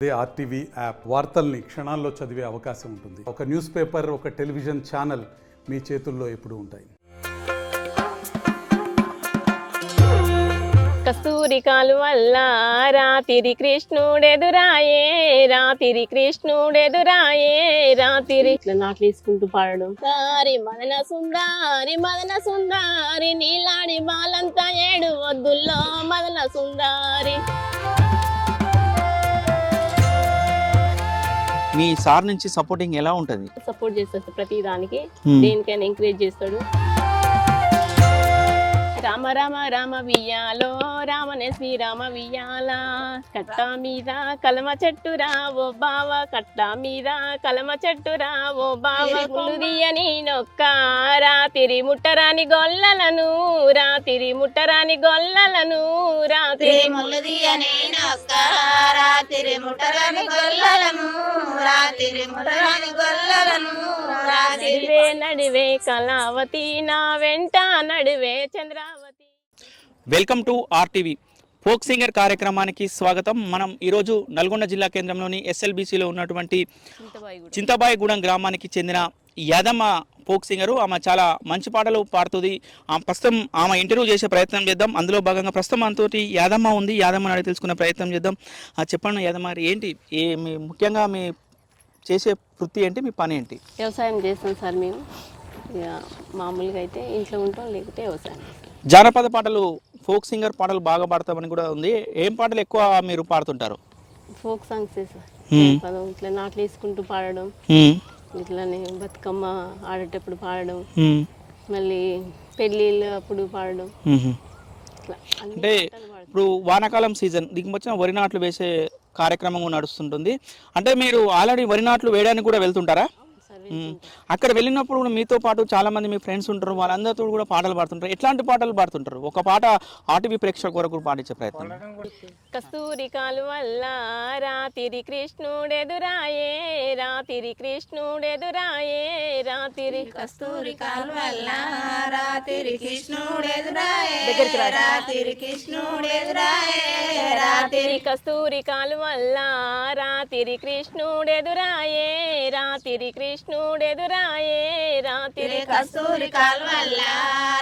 అదే RTV app వార్తల్ని క్షణాల్లో చదివే అవకాశం ఉంటుంది. ఒక న్యూస్ పేపర్, ఒక టెలివిజన్ ఛానల్ మీ చేతుల్లో ఎప్పుడూ ఉంటాయి. కస్తూరి కాలువల్ల రాతిరి కృష్ణుడెదురాయే, రాతిరి కృష్ణుడెదురాయే, రాతిరి ఇట్లా నాట్లు వేసుకుంటూ పాడడం. సారి మదన సుందారి మదన సుందారి నీలాడి బాలంతా ఏడు వద్దుల్లో మదన సుందారి. మీ సార్ నుంచి సపోర్టింగ్ ఎలా ఉంటుంది? సపోర్ట్ చేస్తాడు ప్రతి దానికి, దేనికైనా ఎంకరేజ్ చేస్తాడు. రామ రామ రామ వియ్యాలో రామనే శ్రీరామ వియ్యాల, కట్ట మీద కలమ చెట్టురా ఓ బావ, కట్ట మీద కలమ చెట్టురా ఓ బావ. ములుదియని నొక్క రాతిరి ముట్టరాని గొల్లలను, రాతిరి ముట్టరాని గొల్లలను, రాతిరి ములుదియని నొక్క రాతిరి ముట్టరాని గొల్లలను, రాతిరి ముట్టరాని గొల్లలను, నడివే నడివే కళావతి నా వెంట నడివే Chandravati. Welcome to RTV folk singer కార్యక్రమానికి స్వాగతం. మనం ఈరోజు నల్గొండ జిల్లా కేంద్రంలోని ఎస్ఎల్బీసీలో ఉన్నటువంటి చింతబాయిగూడెం గ్రామానికి చెందిన యాదమ్మ ఫోక్ సింగరు. ఆమె చాలా మంచి పాటలు పాడుతుంది. ప్రస్తుతం ఆమె ఇంటర్వ్యూ చేసే ప్రయత్నం చేద్దాం. అందులో భాగంగా ప్రస్తుతం మనతోటి యాదమ్మ ఉంది. యాదమ్మ అడిగి తెలుసుకునే ప్రయత్నం చేద్దాం. చెప్పండి యాదమ్మ, ఏంటి మీ ముఖ్యంగా మీ చేసే వృత్తి ఏంటి, మీ పని ఏంటి? వ్యవసాయం చేస్తాం సార్ మేము. ఇక మామూలుగా అయితే ఇంట్లో ఉంటాం, లేకపోతే వ్యవసాయం. జానపద పాటలు, ఫోక్ సింగర్ పాటలు బాగా పాడతామని కూడా ఉంది. ఏం పాటలు ఎక్కువ మీరు పాడుతుంటారు? Folk songs sir. ఇట్లా నాట్లు వేసుకుంటూ పాడడం, ఇట్లానే బతుకమ్మ ఆడేటప్పుడు పాడడం, మళ్ళీ పెళ్ళిళ్ళు అప్పుడు పాడడం. అంటే ఇప్పుడు వానాకాలం సీజన్ దీనికి వచ్చిన వరి నాట్లు వేసే కార్యక్రమం నడుస్తుంటుంది. అంటే మీరు ఆల్రెడీ వరి నాట్లు వేయడానికి కూడా వెళ్తుంటారా? అక్కడ వెళ్ళినప్పుడు మీతో పాటు చాలా మంది మీ ఫ్రెండ్స్ ఉంటారు, వాళ్ళందరితో కూడా పాటలు పాడుతుంటారు. ఎట్లాంటి పాటలు పాడుతుంటారు? ఒక పాట ఆర్టీవీ ప్రేక్షకుల కొరకు పాటించే ప్రయత్నం. కస్తూరి కాలువల్ల రాతిరి కృష్ణుడెదురాయే, రాతిరి కృష్ణుడెదురాయే, రాతిరి కస్తూరి కాలువల్ల రాతిరి కృష్ణుడెదురాయే, రాతిరి కృష్ణుడెదురాయే, రాతిరి కస్తూరి కాలువల్ల రాతిరి కృష్ణుడెదురాయే, రాతిరి కృష్ణుడెదురాయే, రాతిరి కస్తూరి కాలువల్ల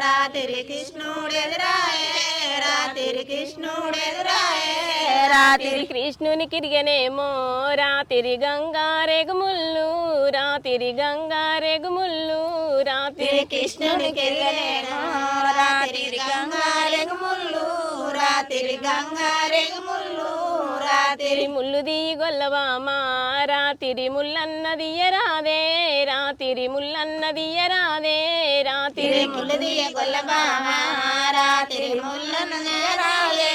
రాతిరి కృష్ణుడెదురాయే, రాతిరి కృష్ణుడెదురాయే, రాతిరి కృష్ణుని కిరిగనేమో రాతిరి గంగారెగుముళ్ళు, రాతిరి గంగారెగుముళ్ళు, రాతిరి కృష్ణుని కిరిగనేమో రాతిరి గంగారెగుముళ్ళు, రాతిరి గంగారెగుముళ్ళు, రాతిరి ముళ్ళు దిగి గొల్లవామా రాతిరి ముల్లన్నది ఎరాదే, రాతిరి ముల్లన్నది ఎరాదే, రాతిరి ముల్లదియ గొల్లబామా రాతిరి ముల్లన్నది ఎరాదే,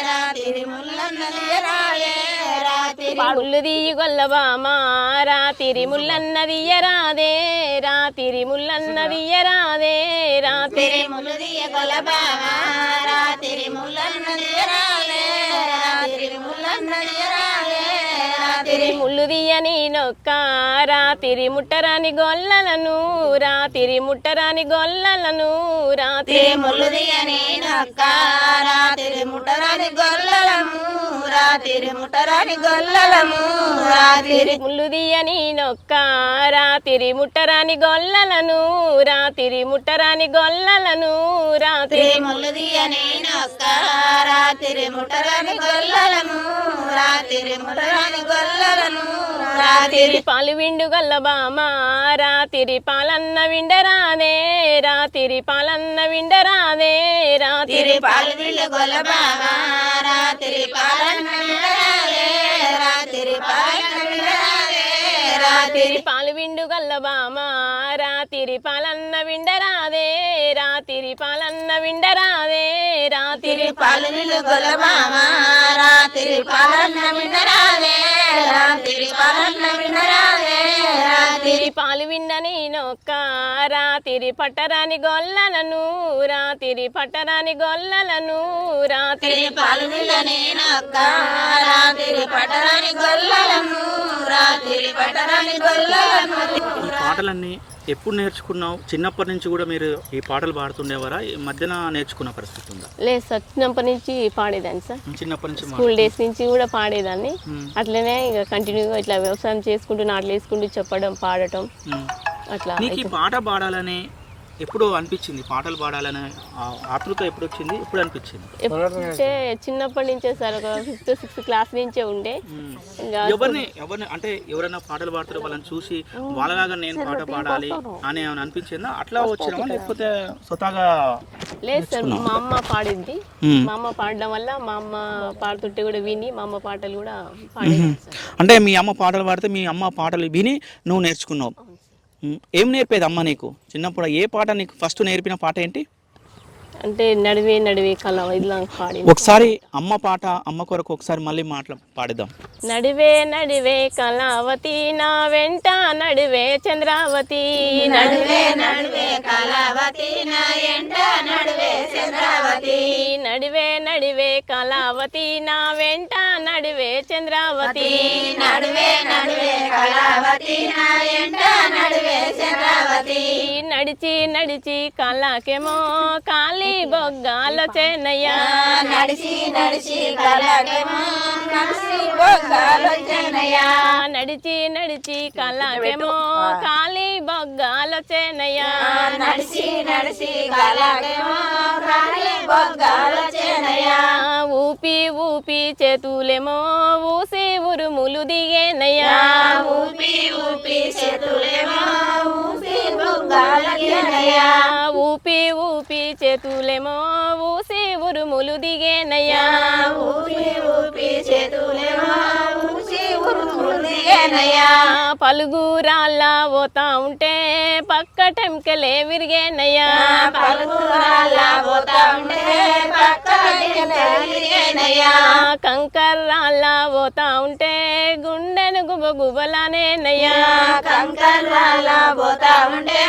రాతిరి ముల్లన్నది ఎరాదే, రాతిరి ముళ్ళు దిగి గొల్లవామా రాతిరి ముల్లన్నది ఎరాదే, రాతిరి ముల్లన్నది ఎరాదే, రాతిరి ముల్లదియ గొల్లబామా రాతిరి ముల్లన్నది ఎరాదే, రాతిరి ముల్లన్నది ఎరాదే, రాతిరి ముళ్ళు దియని నొక్క రాతిరి ముట్టరాని గొల్లలను, రాతిరి ముట్టరాని గొల్లలను, రాతిరి ముల్లదియని నొక్క రాతిరి ముట్టరాని గొల్లలను, రాతిరి ముట్టరాని గొల్లలను, రాతిరి ముళ్ళు దియని నొక్క రాతిరి ముట్టరాని గొల్లలను, రాతిరి ముట్టరాని గొల్లలను, రాతిరి ముల్లదియని నొక్క రాతిరి ముట్టరాని గొల్లలను, రాతిరి ముట్టరాని గొల్లలను, రాతిరి పాలు విండు గొల్లబామా రాతిరి పాలన్న విండరాదే, రాతిరి పాలన్న విండరాదే, రాతిరి పాలు విండు గొల్లబామా రాతిరి పాలన్న విండరాదే, రాతిరి పాలన్న విండరాదే, రాతిరి పాలు విండు గొల్లబామా రాతిరి పాలన్న విండరాదే, రాతిరి పాలన్న విండరాదే, రాతిరి పాలు విండు గొల్లబామా రాతిరి పాలన్న విండరాదే, రాతిరి పాలన్న విండరాదే, రాతిరి పాలు విండని నొక్క రాతిరి పట్టరాని గొల్లలను, రాతిరి పట్టరాని గొల్లలను, రాతిరి పాలు విండని నొక్క రాతిరి పట్టరాని గొల్లలను, రాతిరి పట్టరాని గొల్లలను. ఈ పాటలన్నీ ఎప్పుడు నేర్చుకున్నావు? చిన్నప్పటి నుంచి కూడా మీరు ఈ పాటలు పాడుతుండేవారా? ఈ మధ్యన నేర్చుకున్న పరిస్థితి ఉందా? లేదు సార్, చిన్నప్పటి నుంచి పాడేదాన్ని సార్. చిన్నప్పటి నుంచి స్కూల్ డేస్ నుంచి కూడా పాడేదాన్ని. అట్లనే ఇక కంటిన్యూగా ఇట్లా వ్యవసాయం చేసుకుంటూ నాట్లు వేసుకుంటూ చెప్పడం పాడటం అట్లా. నీకు ఈ పాట పాడాలని ఎప్పుడు అనిపించింది? పాటలు పాడాలనే ఆతృత ఎప్పుడు వచ్చింది? ఎప్పుడు అనిపించింది? అంటే చిన్నప్పటి నుంచే సార్, ఒక 5th 6th క్లాస్ నుంచే ఉండే. ఎవరిని అంటే ఎవరైనా పాటలు పాడతారో వాళ్ళని చూసి వాళ్ళలాగా నేను పాట పాడాలి అని ఏమైనా అనిపించిందా? అట్లా వచ్చినామా లేకపోతే స్వతహాగా? లేదు సార్, మా అమ్మ పాడింది. మా అమ్మ పాడడం వల్ల మా అమ్మ పాడుతుంటే కూడా విని మా అమ్మ పాటలు కూడా పాడేది సార్. అంటే మీ అమ్మ పాటలు పాడితే మీ అమ్మ పాటలు విని నువ్వు నేర్చుకున్నావు. ఏం నేర్పేది అమ్మ నీకు చిన్నప్పుడు? ఏ పాట నీకు ఫస్ట్ నేర్పిన పాట ఏంటి? అంటే నడివే నడివే కళ ఇలా పాడి. ఒకసారి అమ్మ పాట, అమ్మ కొరకు ఒకసారి మళ్ళీ పాడిద్దాం. నడివే నడివే కళావతి నా వెంట నడివే చంద్రావతి. నడివే నడివే కళావతి నా ఎంట నడివే చంద్రావతి. నడివే నడివే కళావతి నా వెంట నడివే చంద్రావతి. నడివే నడివే కళావతి నా ఎంట నడివే చంద్రావతి. నడిచి నడిచి కళకేమో కాలి బొగ్గాలో చేనయ్యా. నడిచి నడిచి కళకేమో నడిచి బొగ్గాలో చేనయ్యా. నడిచి నడిచి కళకేమో కాలి బొగ్గాలో చేనయ్యా. నడిచి నడిచి కళకేమో కాలి బొగ్గాలో చేనయ్యా. ఊపి ఊపి చేతులేమో ఊసి ఉరుములు దిగేనయ్యా. ఊపి ఊపి చేతులేమో ఊసి బొగ్గాలకేనయ్యా. ఊపి ఊపి చేతులేమో ఊసి ఉరుములు దిగేనయ్యా. ఊపి ఊపి చేతులేమో ఊసి ఉరుములు దిగేనయ్యా. పలుగురాళ్ళ పోతా ఉంటే పక్క టెంకెలే విరిగేనయ్యా. పలుగురాళ్ళ పోతా ఉంటే పక్క టెంకెలే విరిగేనయ్యా. కంకర్రాళ్ళ పోతా ఉంటే గుండెను గుబ గుబలానేనయ్యా. కంకర్రాళ్ళ పోతా ఉంటే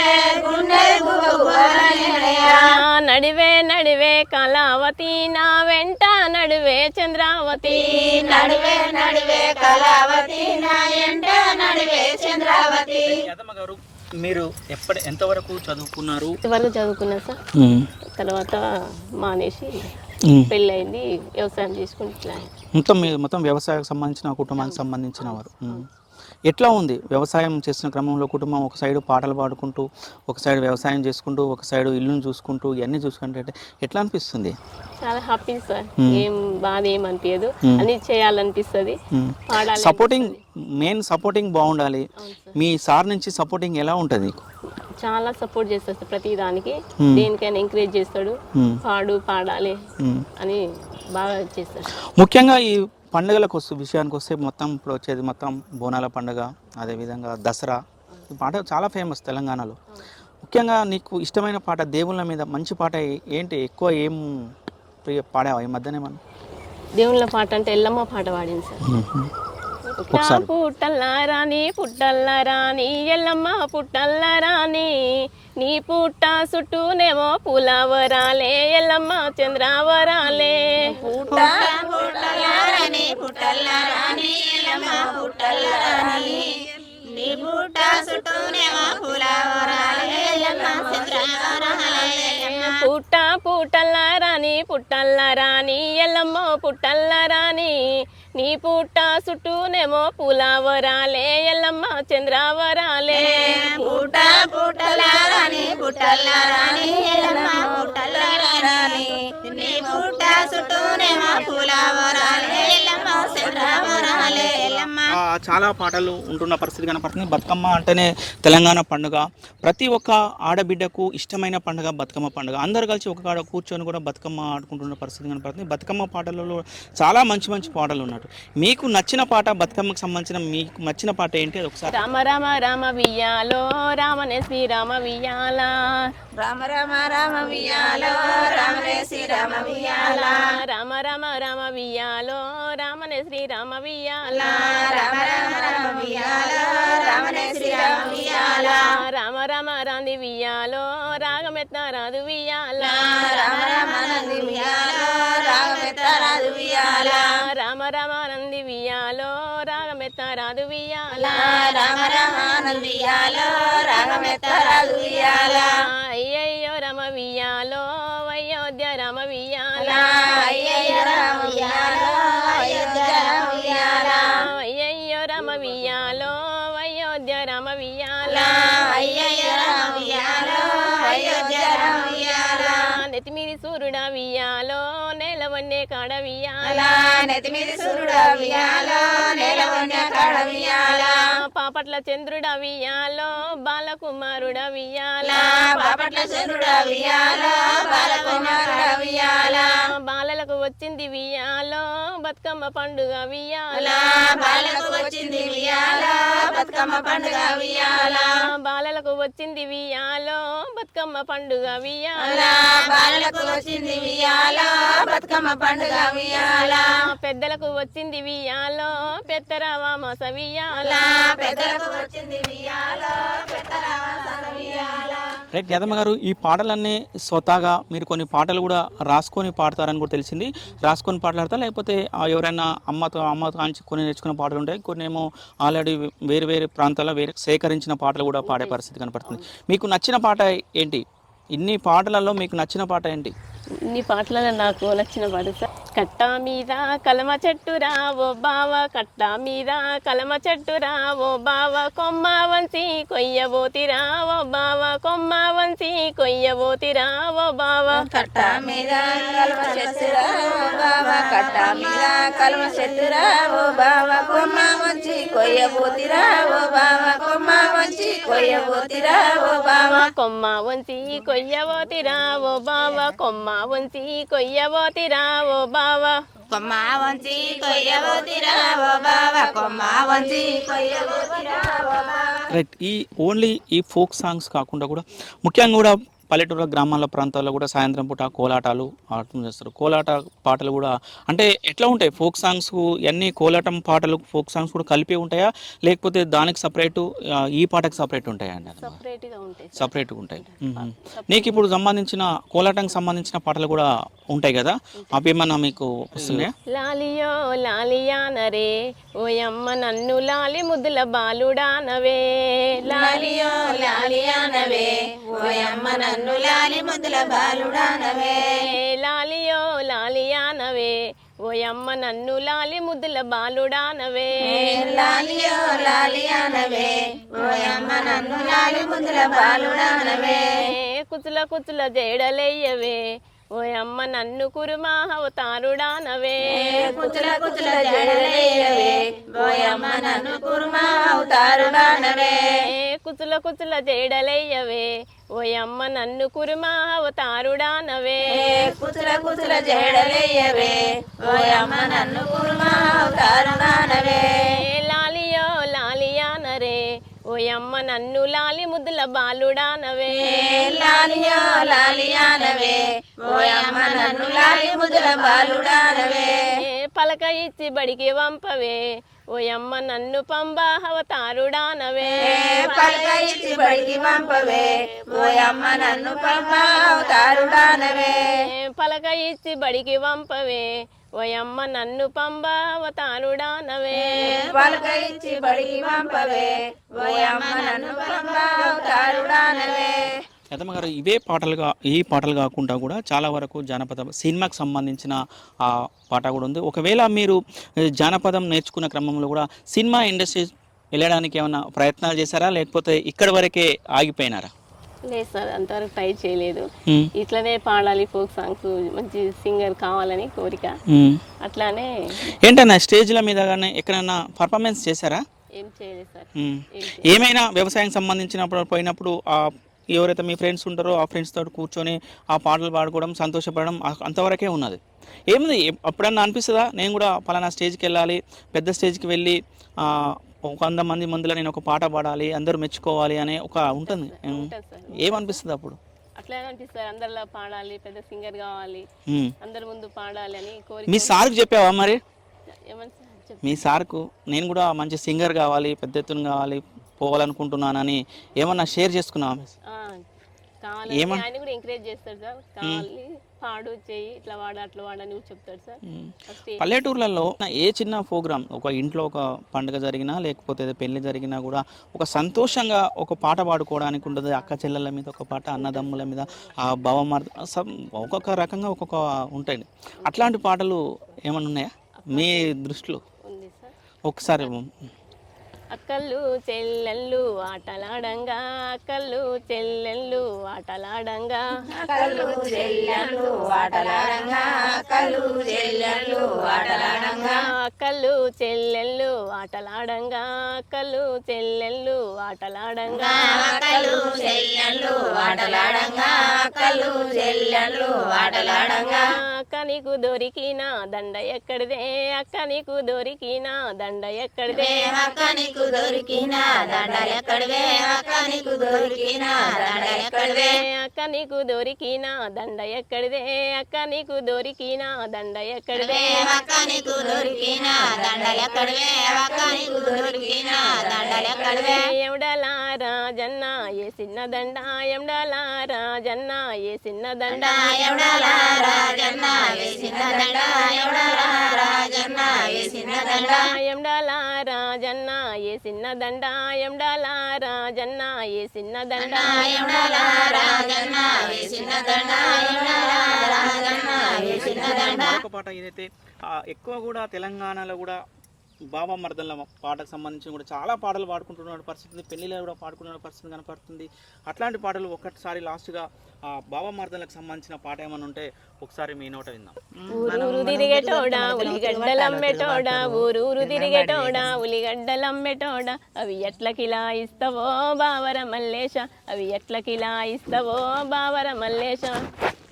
గుండె గుబగుబలానేనయ్యా. నడివే నడివే కళావతి నా వెంట నడివే చంద్రావతి. నడివే నడివే కళావతి నా ఎంట నడివే చంద్రావతి. యాదమ్మ గారు, మీరు ఎంతవరకు చదువుకున్నారు? ఇంతవరకు చదువుకున్నా సార్. తర్వాత మానేసి పెళ్ళయింది, వ్యవసాయం చేసుకుంటున్నా. మొత్తం వ్యవసాయానికి సంబంధించిన కుటుంబానికి సంబంధించిన వారు. ఎట్లా ఉంది వ్యవసాయం చేస్తున్న క్రమంలో కుటుంబం? ఒక సైడు పాటలు పాడుకుంటూ, ఒక సైడు వ్యవసాయం చేసుకుంటూ, ఒక సైడు ఇల్లును చూసుకుంటూ, ఇవన్నీ చూసుకుంటే ఎట్లా అనిపిస్తుంది? చాలా హ్యాపీ సార్. ఏం బాధ ఏం అనిపించదు, అన్ని చేయాలనిపిస్తుంది. మెయిన్ సపోర్టింగ్ బాగుండాలి. మీ సార్ నుంచి సపోర్టింగ్ ఎలా ఉంటుంది? చాలా సపోర్ట్ చేస్తాడు సార్, ప్రతి దానికి దేనికైనా ఎంకరేజ్ చేస్తాడు. పాడాలి అని బాగా చేస్తాడు. ముఖ్యంగా ఈ పండుగలకు విషయానికి వస్తే మొత్తం ఇప్పుడు వచ్చేది మొత్తం బోనాల పండుగ, అదేవిధంగా దసరా. ఈ పాట చాలా ఫేమస్ తెలంగాణలో. ముఖ్యంగా నీకు ఇష్టమైన పాట, దేవుళ్ళ మీద మంచి పాట ఏంటి? ఎక్కువ ఏం పాడావా ఈ మధ్యనేమన్నా? దేవుళ్ళ పాట అంటే ఎల్లమ్మ పాట పాడింది సార్. పుట్టల్లారాని పుట్టల్లారాని ఎల్లమ్మ పుట్టల్లారాని, నీ పుట్ట చుట్టూనేమో పులావరాలే ఎల్లమ్మ చంద్రావరాలే. పుట్టల్లారాని పుట్టల్లారాని ఎల్లమ్మ పుట్టల్లారాని, నీ పుట్ట చుట్టూనేమో పులావరాలే ఎల్లమ్మ చంద్రావరాలే. పుట్ట పుట్టల్లారాని పుట్టల్లారాని ఎల్లమ్మ పుట్టల్లారాని, నీ పుట్ట చుట్టూనేమో పులావరాలే ఎల్లమ్మ చంద్రావరాలే. పుట్ట పుట్టల్లారాని పుట్టల్లారాని ఎల్లమ్మ పుట్టల్లారాని, నీ పుట్ట చుట్టూనేమో పులావరాలే ఎల్లమ్మ చంద్రావరాలే. చాలా పాటలు ఉంటున్న పరిస్థితి కనపడుతుంది. బతుకమ్మ అంటేనే తెలంగాణ పండుగ. ప్రతి ఒక్క ఆడబిడ్డకు ఇష్టమైన పండుగ బతుకమ్మ పండుగ. అందరు కలిసి ఒక కాడ కూర్చొని కూడా బతుకమ్మ ఆడుకుంటున్న పరిస్థితి కనపడుతుంది. బతుకమ్మ పాటలలో చాలా మంచి మంచి పాటలు ఉన్నట్టు. మీకు నచ్చిన పాట, బతుకమ్మకు సంబంధించిన మీకు నచ్చిన పాట ఏంటి? అది ఒకసారి. రామ రామ రామ వియ్యాలో రామనే శ్రీరామ వియ్యాల. రామ రామ రామ వియ్యాలో రామనే శ్రీరామ వియ్యాల. రామ రామ రామ వియ్యాలో రామనే శ్రీరామ వియ్యాల. రామ రామ రామ వియ్యాలో రామనే శ్రీరామ వియ్యాల. రామ రామ రాంది వియ్యాలో రాగమెత్త రాదు వియ్యాల. రామ రామ నంది వియ్యాలో రాగమెత్త రాదు వియ్యాల. రామ రామ నంది వియ్యాలో రాగమెత్త రాగమెత్తరాదు వియాల రామ రామానంద వియాలో రాగమెత్తరాదు వియాల అయ్యయ్యో రమ వియాలో అయోధ్య రమ వియాల అయ్యయ్య రామ వియాలో అయోధ్య రామ వియాల అయ్యయ్యో రమ వియాలో అయోధ్య రమ వియాల అయ్యయ్య రామ వియాలో అయోధ్య రామ వియాల నెతిమిది సూర్యుడ వియాలో నెలవన్నే కాడ వియాల నెతిమిది సూర్యుడ వియాలో నెలవన్య కాడ వియాల పాపట్ల చంద్రుడ వియాలో బాలకుమారుడ వియాల బాపట్ల చంద్రుడ వియాలో బాలకుమారుడ వియాల బాలలకు వచ్చింది వియాలో బతుకమ్మ పండుగ వియాల బాలకు వచ్చింది వియాలో బతుకమ్మ పండుగ వియాల బాలలకు వచ్చింది వియాలో బతుకమ్మ పండుగ వియాల బాలకు వచ్చింది వియాలో బతుకమ్మ పండుగ వియాల పెద్దలకు వచ్చింది వియాలో పెత్తరవామస వియాల పెద్దలకు వచ్చింది వియాలో పెద్దరావాసన వియాల రైట్ యాదమ్మ గారు, ఈ పాటలన్నీ స్వతహాగా మీరు కొన్ని పాటలు కూడా రాసుకొని పాడతారని కూడా తెలిసింది. రాసుకొని పాటలాడతా లేకపోతే ఎవరైనా అమ్మతో కాంచి కొన్ని నేర్చుకున్న పాటలు ఉంటాయి, కొన్ని ఏమో ఆల్రెడీ వేరు వేరే ప్రాంతాల్లో వేరే సేకరించిన పాటలు కూడా పాడే పరిస్థితి కనపడుతుంది. మీకు నచ్చిన పాట ఏంటి? ఇన్ని పాటలలో మీకు నచ్చిన పాట ఏంటి? ఇన్ని పాటలలో నాకు నచ్చిన పాట సార్, కట్టా మీద కలమ చెట్టు రావో బావ, కట్టా మీద కలమ చెట్టు రావో బావ, కొమ్మ వంచి కొయ్యబోతి రావో బావ, కొమ్మ వంచి కొయ్యబోతి రావో బావ. కట్ట మీద కలమ చెట్టురా ఓ బావ, కట్ట మీద కలమ చెట్టురా ఓ బావ, కొమ్మ వంచి కొయ్యబోతిరా ఓ బావ, కొమ్మ వంచి కొయ్యబోతిరా ఓ బావ. కొమ్మ వంచి కొయ్యబోతి రావో బావ, కొమ్మ వంచి కొయ్యబోతి రావో బావ. కొమ్మ వంచి కొయ్యబోతిరా ఓ బావ, కొమ్మ వంచి కొయ్యబోతిరా ఓ బావ. రైట్, ఈ ఓన్లీ ఈ ఫోక్ సాంగ్స్ కాకుండా కూడా ముఖ్యంగా కూడా పల్లెటూరు గ్రామాల ప్రాంతాల్లో కూడా సాయంత్రం పూట కోలాటాలు ఆడటం చేస్తారు. కోలాట పాటలు కూడా అంటే ఎట్లా ఉంటాయి? ఫోక్ సాంగ్స్ ఇవన్నీ కోలాటం పాటలు ఫోక్ సాంగ్స్ కూడా కలిపి ఉంటాయా, లేకపోతే దానికి సపరేటు ఈ పాటకు సపరేట్ ఉంటాయా అండి? సపరేట్గా ఉంటాయి సార్. సపరేట్గా ఉంటాయి. నీకు ఇప్పుడు సంబంధించిన కోలాటానికి సంబంధించిన పాటలు కూడా ఉంటాయి కదా, అవి ఏమన్నా మీకు వస్తున్నాయా? లాలియో లాలియానరే ఓయమ్మ నన్ను లాలి ముద్దుల బాలుడానవే, లాలియో లాలియానవే ఓయమ్మ నన్ను లాలి ముద్దుల బాలుడానవే. లాలియో లాలియానవే ఓయమ్మ నన్ను లాలి ముద్దుల బాలుడానవే. లాలియో లాలియానవే ఓయమ్మ నన్ను లాలి ముద్దుల బాలుడానవే. కుచుల కుచుల జేడలయ్యవే ఓయమ్మ నన్ను కురుమా అవతారుడానవే. కుచుల కుచుల జడలేయవే ఓయమ్మ నన్ను కుర్మా అవతారుడానవే. కుచుల కుచుల జేడలయ్యవే ఓయమ్మ నన్ను కురుమా అవతారుడానవే. కుచుల కుచుల జడలేయవే ఓయమ్మ నన్ను కుర్మా అవతారుడానవే. లాలియో లాలియానరే ఓయమ్మ నన్ను లాలి ముద్దుల బాలుడానవే. లాలియో లాలియానవే ఓయమ్మ నన్ను లాలి ముద్దుల బాలుడానవే. పలక ఇచ్చి బడికి వంపవే ఓయమ్మ నన్ను పంబా అవతారుడానవే. పలక ఇచ్చి బడికి పంపవే ఓయమ్మ నన్ను పంపా అవతారుడానవే. పలక ఇచ్చి బడికి వంపవే ఓయమ్మ నన్ను పంబా అవతారుడానవే. పలక ఇచ్చి బడికి పంపవే ఓయమ్మ నన్ను పంపా అవతారుడానవే. యాదమ్మ గారు, ఇవే పాటలుగా ఈ పాటలు కాకుండా కూడా చాలా వరకు జానపద సినిమాకి సంబంధించిన ఆ పాట కూడా ఉంది. ఒకవేళ మీరు జానపదం నేర్చుకున్న క్రమంలో కూడా సినిమా ఇండస్ట్రీ వెళ్ళడానికి ఏమైనా ప్రయత్నాలు చేశారా, లేకపోతే ఇక్కడి వరకే ఆగిపోయినారా? లేదు సార్, అంతవరకు ట్రై చేయలేదు. ఇట్లనే పాడాలి ఫోక్ సాంగ్స్, మంచి సింగర్ కావాలని కోరిక. అట్లానే ఏంటన్నా స్టేజ్ల మీద కానీ ఎక్కడైనా పర్ఫార్మెన్స్ చేశారా? ఏం చేయలేదు సార్. ఏమైనా వ్యవసాయం సంబంధించినప్పుడు పోయినప్పుడు ఎవరైతే మీ ఫ్రెండ్స్ ఉంటారో ఆ ఫ్రెండ్స్ తోటి కూర్చొని ఆ పాటలు పాడుకోవడం, సంతోషపడడం అంతవరకే ఉన్నది. ఏముంది, ఎప్పుడన్నా అనిపిస్తుందా నేను కూడా పలానా స్టేజ్కి వెళ్ళాలి, పెద్ద స్టేజ్కి వెళ్ళి 100 మంది ముందులో నేను ఒక పాట పాడాలి, అందరూ మెచ్చుకోవాలి అనే ఒక ఉంటుంది, ఏమనిపిస్తుంది అప్పుడు? అట్లా అనిపిస్తుంది, అందరిలా పాడాలి, పెద్ద సింగర్ కావాలి, అందరి ముందు పాడాలి అని కోరిక. మీ సార్కి చెప్పావా మరి? ఏమని సార్ చెప్పు. మీ సార్కు నేను కూడా మంచి సింగర్ కావాలి, పెద్ద ఎత్తున కావాలి, పోవాలనుకుంటున్నానని ఏమన్నా షేర్ చేసుకున్నావా? కావాలి, ఆయన కూడా ఎంకరేజ్ చేస్తాడు సార్, కావాలి పాడు చేయి ఇట్లా వాడు అట్లా వాడని చెప్తాడు సార్. ఫస్ట్ పల్లెటూర్లలో ఏ చిన్న ప్రోగ్రామ్ ఒక ఇంట్లో ఒక పండుగ జరిగినా లేకపోతే ఏదో పెళ్లి జరిగినా కూడా ఒక సంతోషంగా ఒక పాట పాడుకోవడానికి ఉంటుంది. అక్క చెల్లెల మీద ఒక పాట, అన్నదమ్ముల మీద, ఆ ఒక్కొక్క రకంగా ఒక్కొక్క ఉంటాయి. అట్లాంటి పాటలు ఏమైనా ఉన్నాయా మీ దృష్టిలో? ఉంది సార్. ఒకసారి అక్కళ్ళు చెల్లెళ్ళు ఆటలాడంగా, అక్కళ్ళు చెల్లెళ్ళు ఆటలాడంగా, కళ్ళు చెల్లెళ్ళు ఆటలాడంగా, కళ్ళు చెల్లెళ్ళు ఆటలాడంగా, అక్కళ్ళు చెల్లెళ్ళు ఆటలాడంగా, అక్కళ్ళు చెల్లెళ్ళు ఆటలాడంగా, కళ్ళు చెల్లెళ్ళు ఆటలాడంగా, కళ్ళు చెల్లెళ్ళు ఆటలాడంగా, అక్క నీకు దొరికిన దండ ఎక్కడిదే, అక్క నీకు దొరికిన దండ ఎక్కడిదే, అక్క నీకు దొరికిన దండ ఎక్కడివే, అక్క నీకు దొరికిన దండ ఎక్కడివే, అక్క నీకు దొరికిన దండ ఎక్కడిదే, అక్క నీకు దొరికిన దండ ఎక్కడిదే, అక్క నీకు దొరికిన దండ ఎక్కడివే, అక్క నీకు దొరికిన దండ ఎక్కడివే, ఎవడలా రాజన్న ఏ చిన్న దండ, ఎవడలా రాజన్న ఏ చిన్న దండ, ఎవడలా రాజన్న వేసిన దండ, ఎవడలా రాజన్న వేసిన దండ, ఎవడలా రాజన్న ఏ చిన్న దండ, ఎవడలా రాజన్న ఏ చిన్న దండ, ఎవడలా రాజన్న వేసిన దండ, ఎవడలా రాజన్న వేసిన దండ. మరొక పాట ఏదైతే ఎక్కువ కూడా తెలంగాణలో కూడా బాబా మర్దన్ల పాటకు సంబంధించి కూడా చాలా పాటలు పాడుకుంటున్న పరిస్థితి, పెళ్లిలో కూడా పాడుకుంటున్న పరిస్థితి కనపడుతుంది. అట్లాంటి పాటలు ఒక్కసారి లాస్ట్గా బాబా మర్దన్లకు సంబంధించిన పాట ఏమైనా ఉంటే ఒకసారి మీ నోట విందాం. ఊరూరు తిరిగేటోడా ఉల్లిగడ్డలమ్మేటోడా, ఊరూరు తిరిగేటోడా ఉల్లిగడ్డలమ్మేటోడా, అవి ఎట్లకిలా ఇస్తావో బావర మల్లేశ, అవి ఎట్లకిలా ఇస్తావో బావర మల్లేశ,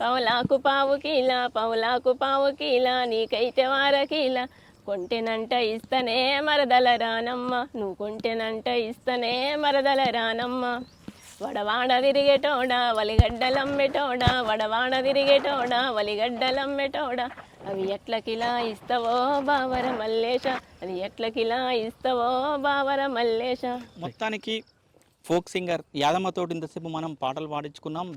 పౌలాకు పావు కీలా, పౌలాకు పావు కీలా, నీకైతే వారకీలా, కొంటెనంట ఇస్తనే మరదల రానమ్మ, నువ్వు కొంటెనంట ఇస్తనే మరదల రానమ్మ, వడవాడ తిరిగేటోడా వలిగడ్డలమ్మేటోడా, వడవాడ తిరిగేటోడా వలిగడ్డలమ్మేటోడా, అవి ఎట్లకిలా ఇస్తావో బావర మల్లేశ, అది ఎట్లకిలా ఇస్తావో బావర మల్లేశ. మొత్తానికి ఫోక్ సింగర్ యాదమ్మతోటి ఇంతసేపు మనం పాటలు పాడించుకున్నాం.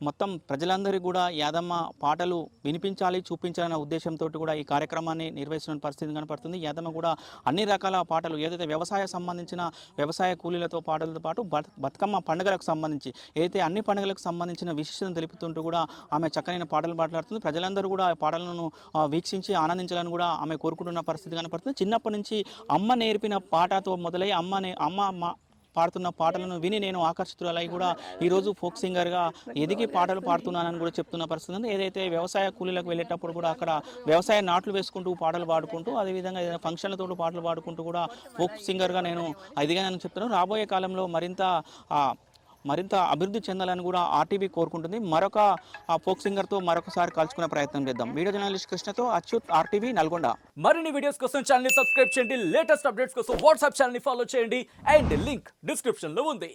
మొత్తం ప్రజలందరికీ కూడా యాదమ్మ పాటలు వినిపించాలి, చూపించాలనే ఉద్దేశంతో కూడా ఈ కార్యక్రమాన్ని నిర్వహిస్తున్న పరిస్థితి కనపడుతుంది. యాదమ్మ కూడా అన్ని రకాల పాటలు ఏదైతే సంబంధించిన వ్యవసాయ కూలీలతో పాటలతో పాటు బతుకమ్మ పండుగలకు సంబంధించి ఏదైతే అన్ని పండుగలకు సంబంధించిన విశిష్టతను తెలుపుతుంటూ కూడా ఆమె చక్కనైన పాటలు మాట్లాడుతుంది. ప్రజలందరూ కూడా ఆ పాటలను వీక్షించి ఆనందించాలని కూడా ఆమె కోరుకుంటున్న పరిస్థితి కనపడుతుంది. చిన్నప్పటి నుంచి అమ్మ నేర్పిన పాటతో మొదలై అమ్మ పాడుతున్న పాటలను విని నేను ఆకర్షితులై కూడా ఈరోజు ఫోక్ సింగర్గా ఎదిగి పాటలు పాడుతున్నానని కూడా చెప్తున్న పరిస్థితి ఉంది. ఏదైతే వ్యవసాయ కూలీలకు వెళ్ళేటప్పుడు కూడా అక్కడ వ్యవసాయ నాట్లు వేసుకుంటూ పాటలు పాడుకుంటూ, అదేవిధంగా ఏదైనా ఫంక్షన్లతో పాటలు పాడుకుంటూ కూడా ఫోక్ సింగర్గా నేను ఎదిగానని చెప్తున్నాను. రాబోయే కాలంలో మరింత అభివృద్ధి చెందాలని కూడా ఆర్టీవీ కోరుకుంటుంది. మరొక ఫోక్ సింగర్తో మరొకసారి కలుసుకునే ప్రయత్నం చేద్దాం. వీడియో జర్నలిస్ట్ కృష్ణతో అచ్యుత్, ఆర్టీవీ నల్గొండ. మరిన్ని వీడియోస్ కోసం ఛానల్ ని సబ్స్క్రైబ్ చేయండి, లేటెస్ట్ అప్డేట్స్ కోసం వాట్సాప్ ఛానల్ ని ఫాలో చేయండి అండ్ లింక్ డిస్క్రిప్షన్ లో ఉంది.